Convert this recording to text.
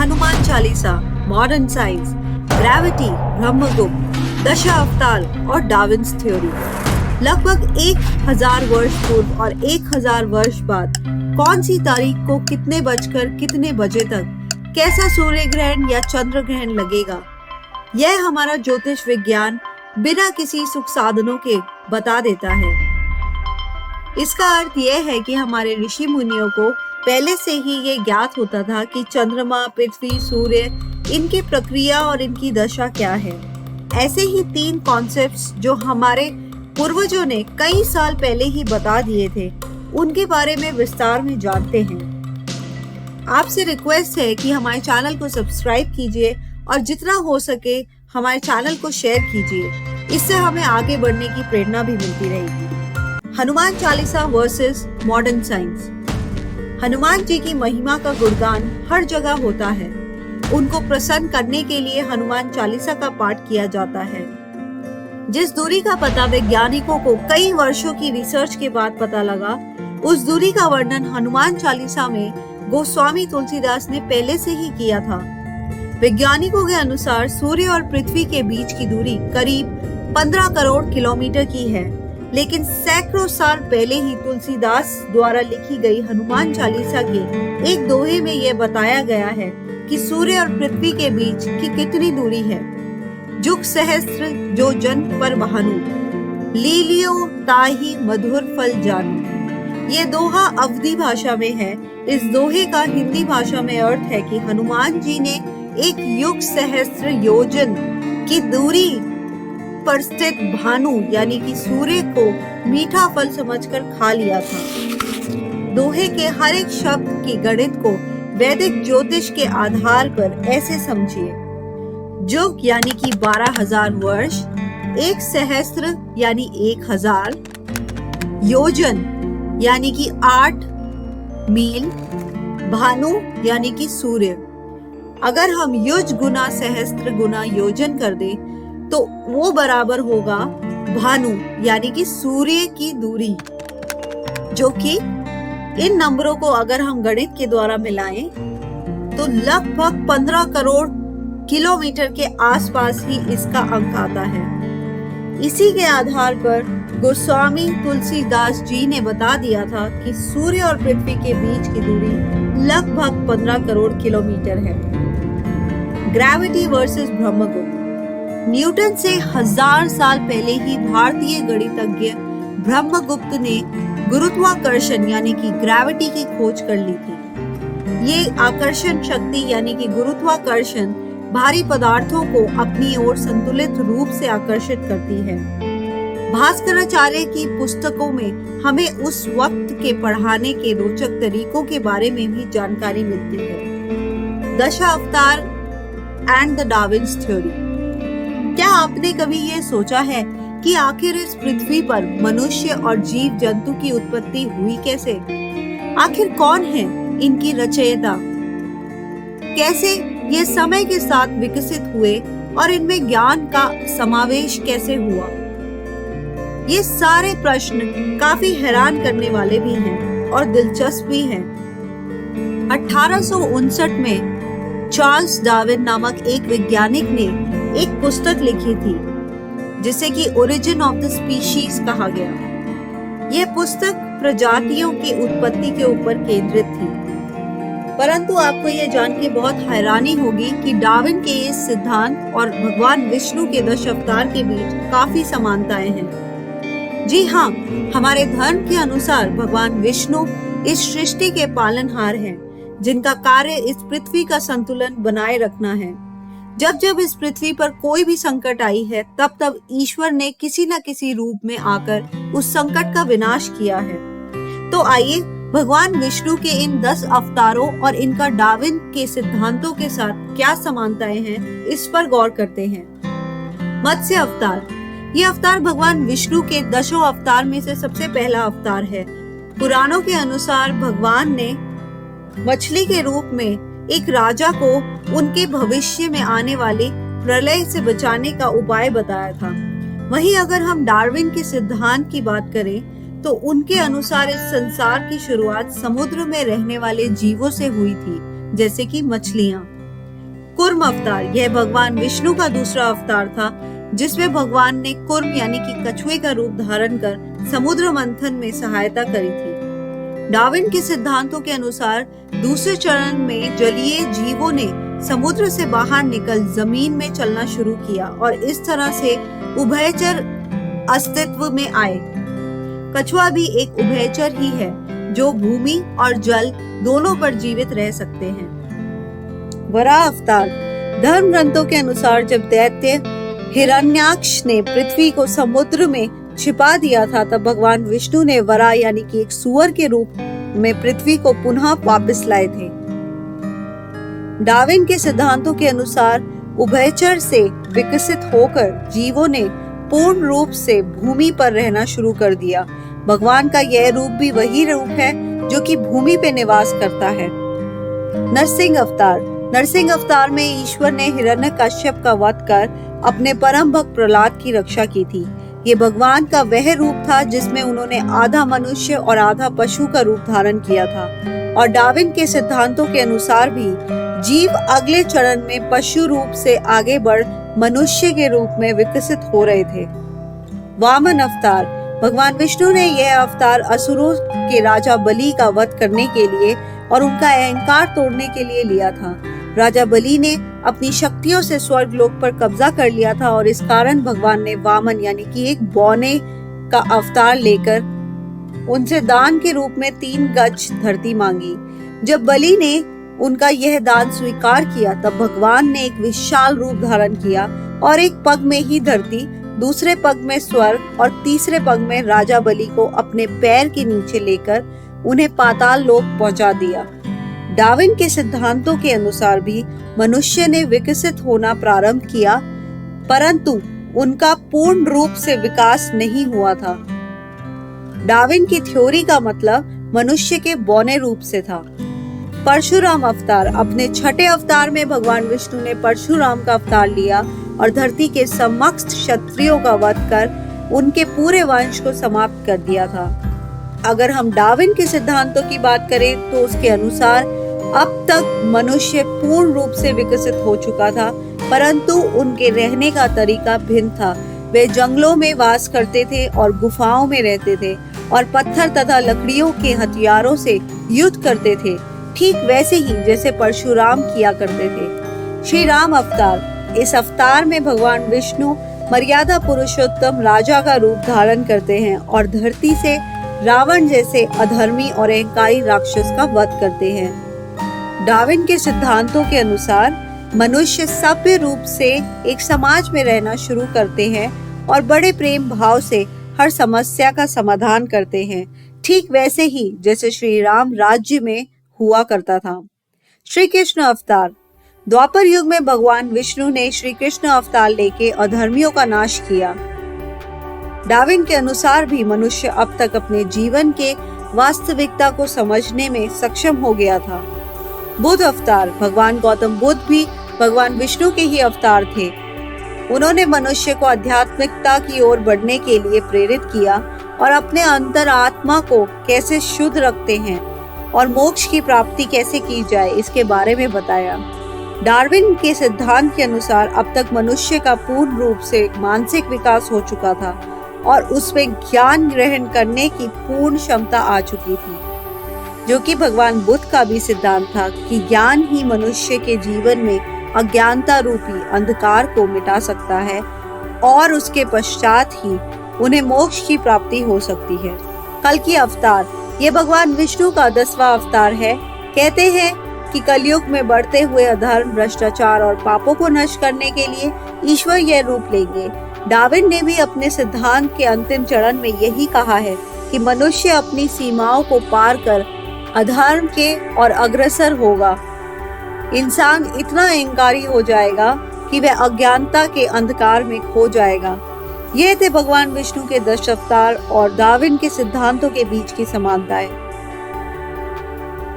Hanuman Chalisa, modern science, gravity, Brahmagupta, दशा अवतार और डार्विन्स थ्योरी। लगभग 1000 वर्ष पूर्व और 1000 वर्ष बाद कौन सी तारीख को कितने बजकर कितने बजे तक कैसा सूर्य ग्रहण या चंद्र ग्रहण लगेगा, यह हमारा ज्योतिष विज्ञान बिना किसी सुख साधनों के बता देता है। इसका अर्थ यह है कि हमारे ऋषि मुनियों को पहले से ही ये ज्ञात होता था कि चंद्रमा, पृथ्वी, सूर्य, इनकी प्रक्रिया और इनकी दशा क्या है। ऐसे ही 3 कॉन्सेप्ट्स जो हमारे पूर्वजों ने कई साल पहले ही बता दिए थे, उनके बारे में विस्तार में जानते हैं। आपसे रिक्वेस्ट है कि हमारे चैनल को सब्सक्राइब कीजिए और जितना हो सके हमारे चैनल को शेयर कीजिए। इससे हमें आगे बढ़ने की प्रेरणा भी मिलती रहेगी। Hanuman Chalisa versus modern science. Hanuman ji की महिमा का गुणगान हर जगह होता है। उनको प्रसन्न करने के लिए हनुमान चालीसा का पाठ किया जाता है। जिस दूरी का पता वैज्ञानिकों को कई वर्षों की रिसर्च के बाद पता लगा, उस दूरी का वर्णन हनुमान चालीसा में गोस्वामी तुलसीदास ने पहले से ही किया था। वैज्ञानिकों के अनुसार सूर्य और पृथ्वी के बीच की दूरी करीब 15 करोड़ किलोमीटर की है, लेकिन सैकड़ों साल पहले ही तुलसीदास द्वारा लिखी गई हनुमान चालीसा के एक दोहे में यह बताया गया है कि सूर्य और पृथ्वी के बीच की कितनी दूरी है। जुग सहस्त्र जो जन पर भानु, लीलियो ताही मधुर फल जानू। ये दोहा अवधी भाषा में है। इस दोहे का हिंदी भाषा में अर्थ है कि हनुमान जी ने एक युग सहस्त्र योजन की दूरी पर स्थित भानु यानी कि सूर्य को मीठा फल समझकर खा लिया था। दोहे के हर एक शब्द की गणित को वैदिक ज्योतिष के आधार पर ऐसे समझिए। जुग यानी कि 12,000 वर्ष, एक सहस्त्र यानी 1000, योजन यानी कि 8 मील, भानु यानी कि सूर्य। अगर हम युज गुना सहस्त्र गुना योजन कर दें तो वो बराबर होगा भानु यानी कि सूर्य की दूरी, जो कि इन नंबरों को अगर हम गणित के द्वारा मिलाएं तो लगभग 15 करोड़ किलोमीटर के आसपास ही इसका अंक आता है। इसी के आधार पर गोस्वामी तुलसीदास जी ने बता दिया था कि सूर्य और पृथ्वी के बीच की दूरी लगभग 15 करोड़ किलोमीटर है। Gravity versus Brahmagupta. न्यूटन से 1000 साल पहले ही भारतीय गणितज्ञ ब्रह्मगुप्त ने गुरुत्वाकर्षण यानी कि ग्रेविटी की खोज कर ली थी। ये आकर्षण शक्ति यानी कि गुरुत्वाकर्षण भारी पदार्थों को अपनी ओर संतुलित रूप से आकर्षित करती है। भास्कराचार्य की पुस्तकों में हमें उस वक्त के पढ़ाने के रोचक तरीकों के बारे में भी जानकारी मिलती है। दशा अवतार एंड द डार्विन्स थ्योरी। क्या आपने कभी ये सोचा है कि आखिर इस पृथ्वी पर मनुष्य और जीव जंतु की उत्पत्ति हुई कैसे? आखिर कौन है इनकी रचयिता? कैसे ये समय के साथ विकसित हुए और इनमें ज्ञान का समावेश कैसे हुआ? ये सारे प्रश्न काफी हैरान करने वाले भी हैं और दिलचस्प भी हैं। 1859 में चार्ल्स डार्विन नामक एक वैज्ञानिक ने एक पुस्तक लिखी थी जिसे कि ओरिजिन ऑफ द स्पीशीज कहा गया। यह पुस्तक प्रजातियों की उत्पत्ति के ऊपर केंद्रित थी, परंतु आपको यह जान के बहुत हैरानी होगी कि डार्विन के इस सिद्धांत और भगवान विष्णु के 10 अवतार के बीच काफी समानताएं हैं। जी हाँ, हमारे धर्म के अनुसार भगवान विष्णु इस सृष्टि के पालनहार हैं, जिनका कार्य इस पृथ्वी का संतुलन बनाए रखना है। जब जब इस पृथ्वी पर कोई भी संकट आई है, तब तब ईश्वर ने किसी न किसी रूप में आकर उस संकट का विनाश किया है। तो आइए भगवान विष्णु के इन 10 अवतारों और इनका डार्विन के सिद्धांतों के साथ क्या समानताएं हैं, इस पर गौर करते हैं। मत्स्य अवतार। ये अवतार भगवान विष्णु के 10 अवतार में से सबसे पहला अवतार है। पुराणों के अनुसार भगवान ने मछली के रूप में एक राजा को उनके भविष्य में आने वाले प्रलय से बचाने का उपाय बताया था। वहीं अगर हम डार्विन के सिद्धांत की बात करें तो उनके अनुसार इस संसार की शुरुआत समुद्र में रहने वाले जीवों से हुई थी, जैसे कि मछलियां। कुर्म अवतार, यह भगवान विष्णु का दूसरा अवतार था, जिसमें भगवान ने कुर्म यानी कि कछुए का रूप धारण कर समुद्र मंथन में सहायता करी थी। डार्विन के सिद्धांतों के अनुसार दूसरे चरण में जलीय जीवों ने समुद्र से बाहर निकल जमीन में चलना शुरू किया और इस तरह से उभयचर अस्तित्व में आए। कछुआ भी एक उभयचर ही है जो भूमि और जल दोनों पर जीवित रह सकते हैं। वराह अवतार, धर्म ग्रंथों के अनुसार जब दैत्य हिरण्याक्ष ने पृथ्वी को समुद्र में छिपा दिया था, तब भगवान विष्णु ने वराह यानी कि एक सूअर के रूप में पृथ्वी को पुनः वापस लाए थे। डार्विन के सिद्धांतों के अनुसार उभयचर से विकसित होकर जीवों ने पूर्ण रूप से भूमि पर रहना शुरू कर दिया। भगवान का यह रूप भी वही रूप है जो कि भूमि पे निवास करता है। नरसिंह अवतार, नरसिंह अवतार में ईश्वर ने हिरण्यकश्यप का वध कर अपने परम भक्त प्रहलाद की रक्षा की थी। ये भगवान का वह रूप था जिसमें उन्होंने आधा मनुष्य और आधा पशु का रूप धारण किया था। और डार्विन के सिद्धांतों के अनुसार भी जीव अगले चरण में पशु रूप से आगे बढ़ मनुष्य के रूप में विकसित हो रहे थे। वामन अवतार, भगवान विष्णु ने यह अवतार असुरों के राजा बलि का वध करने के लिए और उनका अहंकार तोड़ने के लिए लिया था। राजा बलि ने अपनी शक्तियों से स्वर्ग लोक पर कब्जा कर लिया था और इस कारण भगवान ने वामन यानी कि एक बौने का अवतार लेकर उनसे दान के रूप में 3 गज धरती मांगी। जब बलि ने उनका यह दान स्वीकार किया, तब भगवान ने एक विशाल रूप धारण किया और एक पग में ही धरती, दूसरे पग में स्वर्ग और तीसरे पग में राजा बलि को अपने पैर के नीचे लेकर उन्हें पाताल लोक पहुंचा दिया। डार्विन के सिद्धांतों के अनुसार भी मनुष्य ने विकसित होना प्रारंभ किया, परंतु उनका पूर्ण रूप से विकास नहीं हुआ था। डार्विन की थ्योरी का मतलब मनुष्य के बौने रूप से था। परशुराम अवतार, अपने छठे अवतार में भगवान विष्णु ने परशुराम का अवतार लिया और धरती के समस्त क्षत्रियों का वध कर उनके पूरे वंश को समाप्त कर दिया था। अगर हम डार्विन के सिद्धांतों की बात करें तो उसके अनुसार अब तक मनुष्य पूर्ण रूप से विकसित हो चुका था, परंतु उनके रहने का तरीका भिन्न था। वे जंगलों में वास करते थे और गुफाओं में रहते थे और पत्थर तथा लकड़ियों के हथियारों से युद्ध करते थे, ठीक वैसे ही जैसे परशुराम किया करते थे। श्री राम अवतार, इस अवतार में भगवान विष्णु मर्यादा पुरुषोत्तम राजा का रूप धारण करते हैं और धरती से रावण जैसे अधर्मी और अहंकारी राक्षस का वध करते हैं। डार्विन के सिद्धांतों के अनुसार मनुष्य सभ्य रूप से एक समाज में रहना शुरू करते हैं और बड़े प्रेम भाव से हर समस्या का समाधान करते हैं, ठीक वैसे ही जैसे श्री राम राज्य में हुआ करता था। श्री कृष्ण अवतार, द्वापर युग में भगवान विष्णु ने श्री कृष्ण अवतार लेके अधर्मियों का नाश किया। डार्विन के अनुसार भी मनुष्य अब तक अपने जीवन के वास्तविकता को समझने में सक्षम हो गया था। बुद्ध अवतार, भगवान गौतम बुद्ध भी भगवान विष्णु के ही अवतार थे। उन्होंने मनुष्य को आध्यात्मिकता की ओर बढ़ने के लिए प्रेरित किया और अपने अंतर आत्मा को कैसे शुद्ध रखते हैं और मोक्ष की प्राप्ति कैसे की जाए इसके बारे में बताया। डार्विन के सिद्धांत के अनुसार अब तक मनुष्य का पूर्ण रूप से मानसिक विकास हो चुका था और उसमें ज्ञान ग्रहण करने की पूर्ण क्षमता आ चुकी थी, जो कि भगवान बुद्ध का भी सिद्धांत था कि ज्ञान ही मनुष्य के जीवन में अज्ञानता रूपी अंधकार को मिटा सकता है और उसके पश्चात ही उन्हें मोक्ष की प्राप्ति हो सकती है। कल्कि अवतार, ये भगवान विष्णु का 10वां अवतार है। कहते हैं कि कलयुग में बढ़ते हुए अधर्म, भ्रष्टाचार और पापों को नष्ट करने के लिए ईश्वर यह रूप लेंगे। डार्विन ने भी अपने सिद्धांत के अंतिम चरण में यही कहा है कि मनुष्य अपनी सीमाओं को पार कर अधर्म के और अग्रसर होगा। इंसान इतना अहंकारी हो जाएगा कि वह अज्ञानता के अंधकार में खो जाएगा। ये थे भगवान विष्णु के 10 अवतार और डार्विन के सिद्धांतों के बीच की समानताएं।